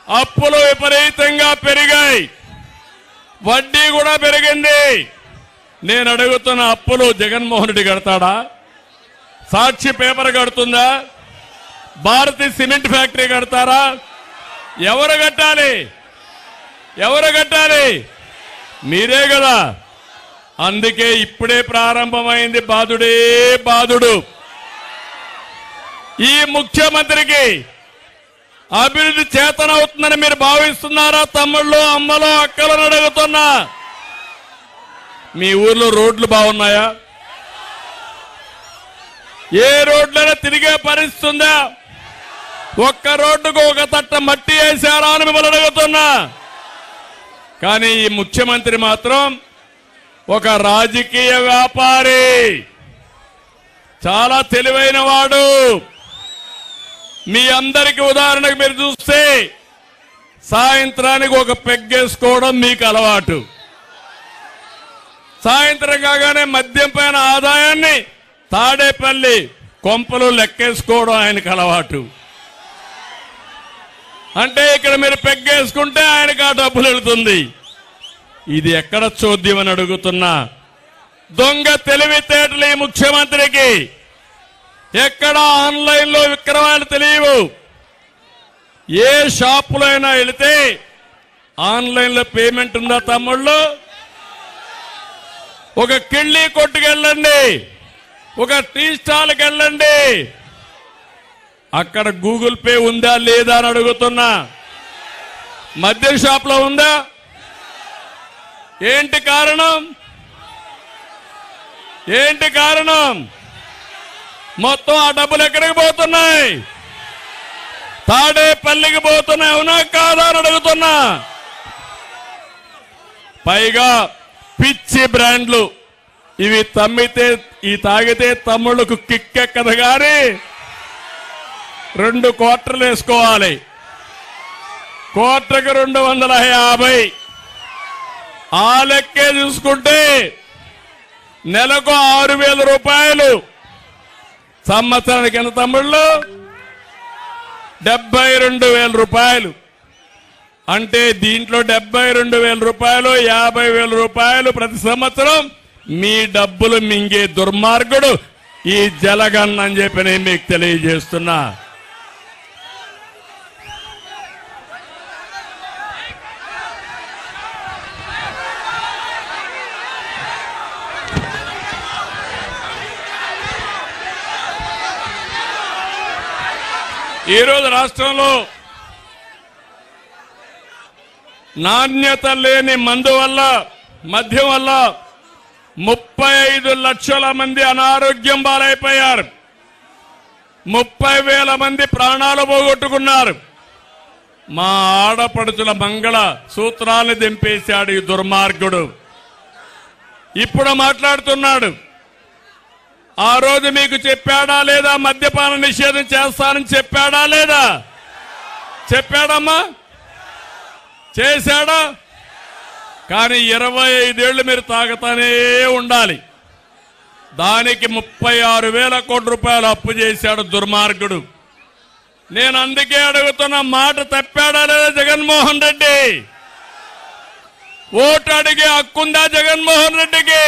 అప్పులు విపరీతంగా పెరిగాయి, వడ్డీ కూడా పెరిగింది. నేను అడుగుతున్న అప్పులు జగన్మోహన్ రెడ్డి కడతాడా? సాక్షి పేపర్ కడుతుందా? భారతీ సిమెంట్ ఫ్యాక్టరీ కడతారా? ఎవరు కట్టాలి? ఎవరు కట్టాలి? మీరే కదా. అందుకే ఇప్పుడే ప్రారంభమైంది బాధుడే బాధుడు. ఈ ముఖ్యమంత్రికి అభివృద్ధి చేతనవుతుందని మీరు భావిస్తున్నారా? తమ్ముళ్ళు, అమ్మలు, అక్కలను అడుగుతున్నా. మీ ఊర్లో రోడ్లు బాగున్నాయా? ఏ రోడ్లైనా తిరిగే పరిస్థితి ఉందా? ఒక్క రోడ్డుకు ఒక తట్ట మట్టి వేశారా అని మిమ్మల్ని అడుగుతున్నా. కానీ ఈ ముఖ్యమంత్రి మాత్రం ఒక రాజకీయ వ్యాపారి, చాలా తెలివైన వాడు. మీ అందరికీ ఉదాహరణకు మీరు చూస్తే సాయంత్రానికి ఒక పెగ్గేసుకోవడం మీకు అలవాటు. సాయంత్రం కాగానే మద్యం పైన ఆదాయాన్ని తాడేపల్లి కొంపలు లెక్కేసుకోవడం ఆయనకు అలవాటు. అంటే ఇక్కడ మీరు పెగ్గేసుకుంటే ఆయనకు ఆ డబ్బులు వెళుతుంది. ఇది ఎక్కడ చోద్యం అని అడుగుతున్నా. దొంగ తెలివితేటలు ఈ ముఖ్యమంత్రికి. ఎక్కడ ఆన్లైన్ లో విక్రయాలు తెలియవు. ఏ షాపులో అయినా వెళితే ఆన్లైన్ లో పేమెంట్ ఉందా తమ్ముళ్ళు? ఒక కిళ్ళీ కొట్టుకెళ్ళండి, ఒక టీ స్టాల్కి వెళ్ళండి, అక్కడ గూగుల్ పే ఉందా లేదా అని అడుగుతున్నా. మద్యం షాప్ లో ఉందా? ఏంటి కారణం? ఏంటి కారణం? మొత్తం ఆ డబ్బులు ఎక్కడికి పోతున్నాయి? తాడేపల్లికి పోతున్నాయి. అవునా కాదా అని అడుగుతున్నా. పైగా పిచ్చి బ్రాండ్లు ఇవి తమ్మితే ఈ తాగితే తమ్ముళ్ళకు కిక్కెక్కదు గాని 2 క్వార్టర్లు వేసుకోవాలి. క్వార్టర్కి 250. ఆ లెక్కే చూసుకుంటే నెలకు 6,000 రూపాయలు. సంవత్సరానికి ఎంత తమ్ముళ్ళు? 72,000 రూపాయలు. అంటే దీంట్లో 72,000 రూపాయలు, 50,000 రూపాయలు ప్రతి సంవత్సరం మీ డబ్బులు మింగే దుర్మార్గుడు ఈ జలగన్ అని చెప్పి నేను మీకు తెలియజేస్తున్నా. ఈరోజు రాష్ట్రంలో నాణ్యత లేని మందు వల్ల, మద్యం వల్ల 35 లక్షల మంది అనారోగ్యం పాలైపోయారు. 30,000 మంది ప్రాణాలు పోగొట్టుకున్నారు. మా ఆడపడుచుల మంగళ సూత్రాన్ని దింపేశాడు ఈ దుర్మార్గుడు. ఇప్పుడు మాట్లాడుతున్నాడు. ఆ రోజు మీకు చెప్పాడా లేదా? మద్యపాన నిషేధం చేస్తానని చెప్పాడా లేదా? చెప్పాడమ్మా? చేశాడా? కానీ 25 ఏళ్లు మీరు తాగుతానే ఉండాలి. దానికి 36,000 కోట్ల రూపాయలు అప్పు చేశాడు దుర్మార్గుడు. నేను అందుకే అడుగుతున్న, మాట తప్పాడా లేదా జగన్మోహన్ రెడ్డి? ఓటు అడిగే హక్కుందా జగన్మోహన్ రెడ్డికి?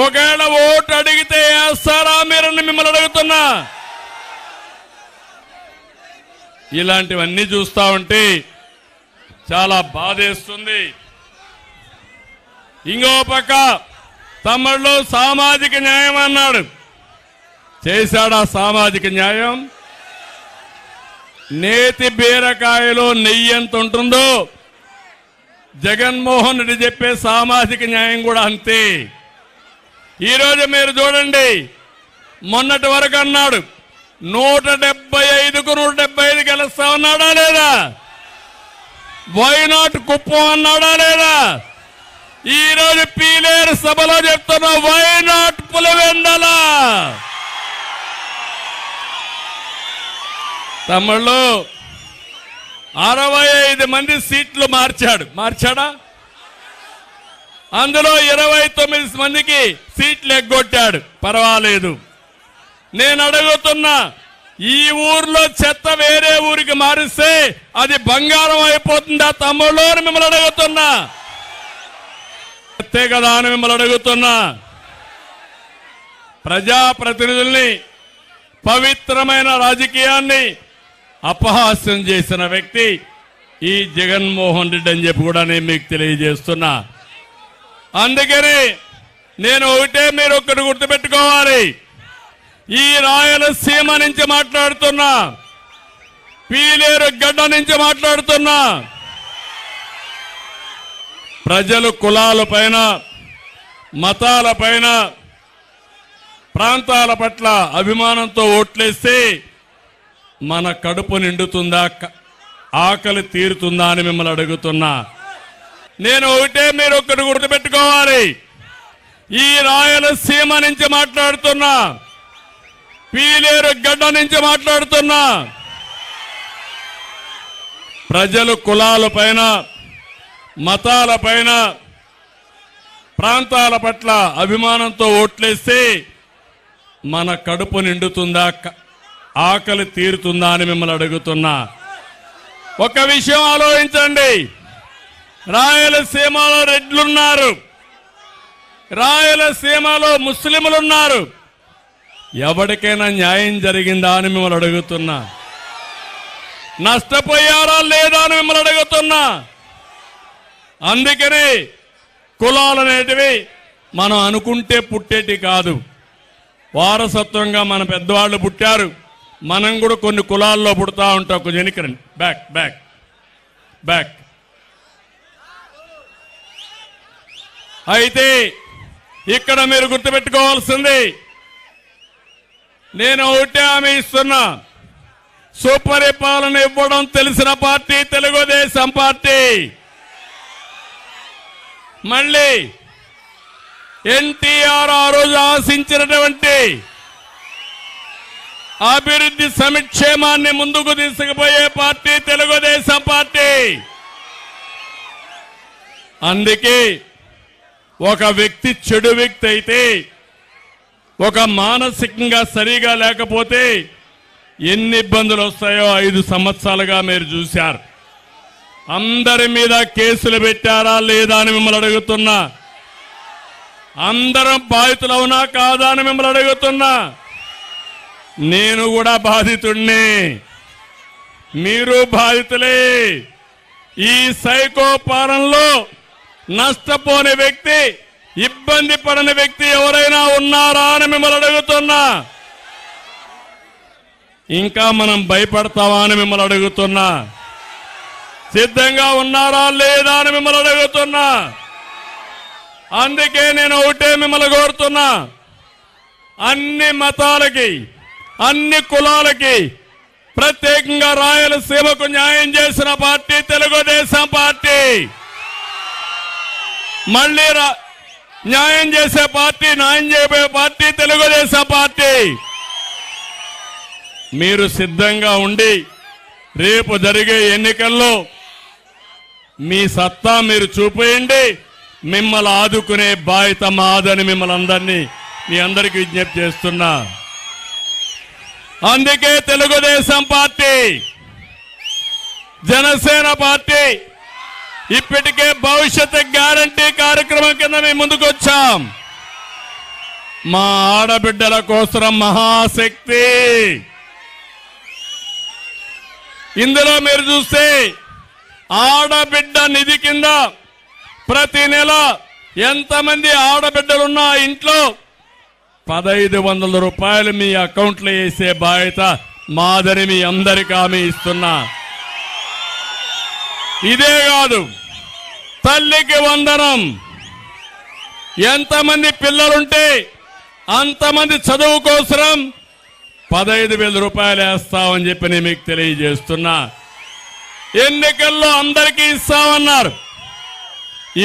ఒకవేళ ఓటు అడిగితే వేస్తారా మీరని మిమ్మల్ని అడుగుతున్నా. ఇలాంటివన్నీ చూస్తా ఉంటే చాలా బాధేస్తుంది. ఇంకో పక్క తమ్ముళ్ళు సామాజిక న్యాయం అన్నాడు. చేశాడా సామాజిక న్యాయం? నేతి బీరకాయలో నెయ్యి ఎంత ఉంటుందో జగన్మోహన్ రెడ్డి చెప్పే సామాజిక న్యాయం కూడా అంతే. ఈరోజు మీరు చూడండి, మొన్నటి వరకు అన్నాడు 175కు 175 గెలుస్తా ఉన్నాడా లేదా? వైనాట్ కుప్పం అన్నాడా లేదా? ఈరోజు పీలేరు సభలో చెప్తున్నా వైనాట్ పులివెందల. తమ్ముళ్ళు 65 మంది సీట్లు మార్చాడా? అందులో 29 మందికి సీట్లు ఎగ్గొట్టాడు. పర్వాలేదు. నేను అడుగుతున్నా, ఈ ఊర్లో చెత్త వేరే ఊరికి మారిస్తే అది బంగారం అయిపోతుందా తమ్ముళ్ళు అని మిమ్మల్ని అడుగుతున్నా. అంతే కదా అని మిమ్మల్ని అడుగుతున్నా. ప్రజాప్రతినిధుల్ని, పవిత్రమైన రాజకీయాన్ని అపహాస్యం చేసిన వ్యక్తి ఈ జగన్మోహన్ రెడ్డి అని చెప్పి కూడా నేను మీకు తెలియజేస్తున్నా. అందుకని నేను ఒకటే, మీరు ఒక్కటి గుర్తుపెట్టుకోవాలి. ఈ రాయలసీమ నుంచి మాట్లాడుతున్నా, పీలేరు గడ్డ నుంచి మాట్లాడుతున్నా. ప్రజలు కులాల పైన, మతాల పైన, ప్రాంతాల పట్ల అభిమానంతో ఓట్లేస్తే మన కడుపు నిండుతుందా, ఆకలి తీరుతుందా అని మిమ్మల్ని అడుగుతున్నా. నేను ఒకటే, మీరు ఒక్కటి గుర్తుపెట్టుకోవాలి. ఈ రాయలసీమ నుంచి మాట్లాడుతున్నా, పీలేరు గడ్డ నుంచి మాట్లాడుతున్నా. ప్రజలు కులాల పైన, మతాల పైన, ప్రాంతాల పట్ల అభిమానంతో ఓట్లేస్తే మన కడుపు నిండుతుందా, ఆకలి తీరుతుందా అని మిమ్మల్ని అడుగుతున్నా. ఒక విషయం ఆలోచించండి. రాయలసీమలో రెడ్లున్నారు, రాయలసీమలో ముస్లింలున్నారు. ఎవరికైనా న్యాయం జరిగిందా అని మిమ్మల్ని అడుగుతున్నా. నష్టపోయారా లేదా అని మిమ్మల్ని అడుగుతున్నా. అందుకని కులాలనేటివి మనం అనుకుంటే పుట్టేటి కాదు. వారసత్వంగా మన పెద్దవాళ్ళు పుట్టారు. మనం కూడా కొన్ని కులాల్లో పుడతా ఉంటాం. కొంచెం ఎన్నికరండి, బ్యాక్ బ్యాక్ బ్యాక్. అయితే ఇక్కడ మీరు గుర్తుపెట్టుకోవాల్సింది, నేను ఒకటే హామీ ఇస్తున్నా. సుపరిపాలన ఇవ్వడం తెలిసిన పార్టీ తెలుగుదేశం పార్టీ. మళ్ళీ ఎన్టీఆర్ ఆ రోజు ఆశించినటువంటి అభివృద్ధి సంక్షేమాన్ని ముందుకు తీసుకుపోయే పార్టీ తెలుగుదేశం పార్టీ. అందుకే ఒక వ్యక్తి చెడు వ్యక్తి అయితే, ఒక మానసికంగా సరిగా లేకపోతే ఎన్ని ఇబ్బందులు వస్తాయో 5 సంవత్సరాలుగా మీరు చూశారు. అందరి మీద కేసులు పెట్టారా లేదా అని మిమ్మల్ని అడుగుతున్నా. అందరం బాధితులవునా కాదా అని మిమ్మల్ని అడుగుతున్నా. నేను కూడా బాధితుడిని, మీరు బాధితులే. ఈ సైకో పాలనలో నష్టపోని వ్యక్తి, ఇబ్బంది పడని వ్యక్తి ఎవరైనా ఉన్నారా అని మిమ్మల్ని అడుగుతున్నా. ఇంకా మనం భయపడతావా అని మిమ్మల్ని అడుగుతున్నా. సిద్ధంగా ఉన్నారా లేదా అని మిమ్మల్ని అడుగుతున్నా. అందుకే నేను ఒకటే మిమ్మల్ని కోరుతున్నా. అన్ని మతాలకి, అన్ని కులాలకి, ప్రత్యేకంగా రాయలసీమకు న్యాయం చేసిన పార్టీ తెలుగుదేశం పార్టీ. మళ్ళీ న్యాయం చేసే పార్టీ, న్యాయం చేయబోయే పార్టీ తెలుగుదేశం పార్టీ. మీరు సిద్ధంగా ఉండి రేపు జరిగే ఎన్నికల్లో మీ సత్తా మీరు చూపేయండి. మిమ్మల్ని ఆదుకునే బాధ్యత మాదని మిమ్మల్ని మీ అందరికీ విజ్ఞప్తి చేస్తున్నా. అందుకే తెలుగుదేశం పార్టీ, జనసేన పార్టీ ఇప్పటికే భవిష్యత్తు గ్యారంటీ కార్యక్రమం కింద మేము ముందుకు వచ్చాం. మా ఆడబిడ్డల కోసం మహాశక్తి. ఇందులో మీరు చూస్తే ఆడబిడ్డ నిధి కింద ప్రతి నెల ఎంతమంది ఆడబిడ్డలున్నా ఇంట్లో 1500 రూపాయలు మీ అకౌంట్లో వేసే బాధ్యత మాదని మీ అందరికీ హామీ ఇస్తున్నా. ఇదే కాదు, తల్లికి వందనం. ఎంతమంది పిల్లలుంటే అంతమంది చదువు కోసం 15,000 రూపాయలు వేస్తామని చెప్పి నేను మీకు తెలియజేస్తున్నా. ఎన్నికల్లో అందరికీ ఇస్తామన్నారు.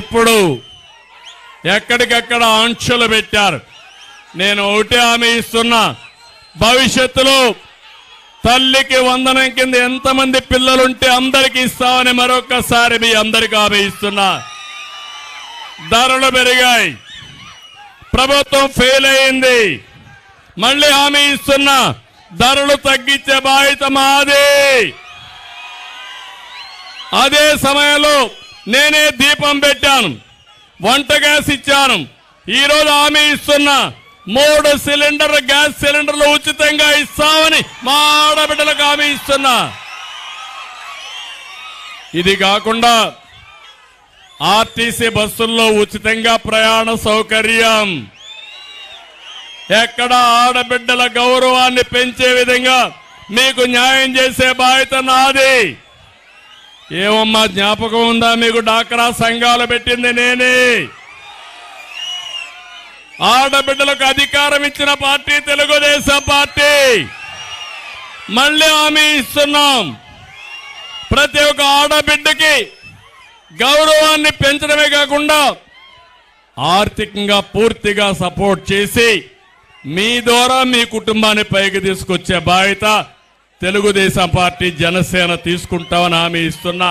ఇప్పుడు ఎక్కడికక్కడ ఆంక్షలు పెట్టారు. నేను ఒకటే హామీ ఇస్తున్నా. భవిష్యత్తులో తల్లికి వందనం కింద ఎంతమంది పిల్లలుంటే అందరికీ ఇస్తామని మరొకసారి మీ అందరికీ హామీ ఇస్తున్నా. ధరలు పెరిగాయి, ప్రభుత్వం ఫెయిల్ అయింది. మళ్ళీ హామీ ఇస్తున్నా, ధరలు తగ్గించే బాధ్యత మాది. అదే సమయంలో నేనే దీపం పెట్టాను, వంట గ్యాస్ ఇచ్చాను. ఈరోజు హామీ ఇస్తున్నా, 3 సిలిండర్ల గ్యాస్ సిలిండర్లు ఉచితంగా ఇస్తామని మా ఆడబిడ్డలకు హామీ ఇస్తున్నా. ఇది కాకుండా ఆర్టీసీ బస్సుల్లో ఉచితంగా ప్రయాణ సౌకర్యం, ఎక్కడ ఆడబిడ్డల గౌరవాన్ని పెంచే విధంగా మీకు న్యాయం చేసే బాధ్యత నాది. ఏమమ్మా జ్ఞాపకం ఉందా మీకు? డాక్రా సంఘాలు పెట్టింది నేనే. ఆడబిడ్డలకు అధికారం ఇచ్చిన పార్టీ తెలుగుదేశం పార్టీ. మళ్ళీ హామీ ఇస్తున్నాం, ప్రతి ఒక్క ఆడబిడ్డకి గౌరవాన్ని పెంచడమే కాకుండా ఆర్థికంగా పూర్తిగా సపోర్ట్ చేసి మీ ద్వారా మీ కుటుంబాన్ని పైకి తీసుకొచ్చే బాధ్యత తెలుగుదేశం పార్టీ జనసేన తీసుకుంటామని హామీ ఇస్తున్నా.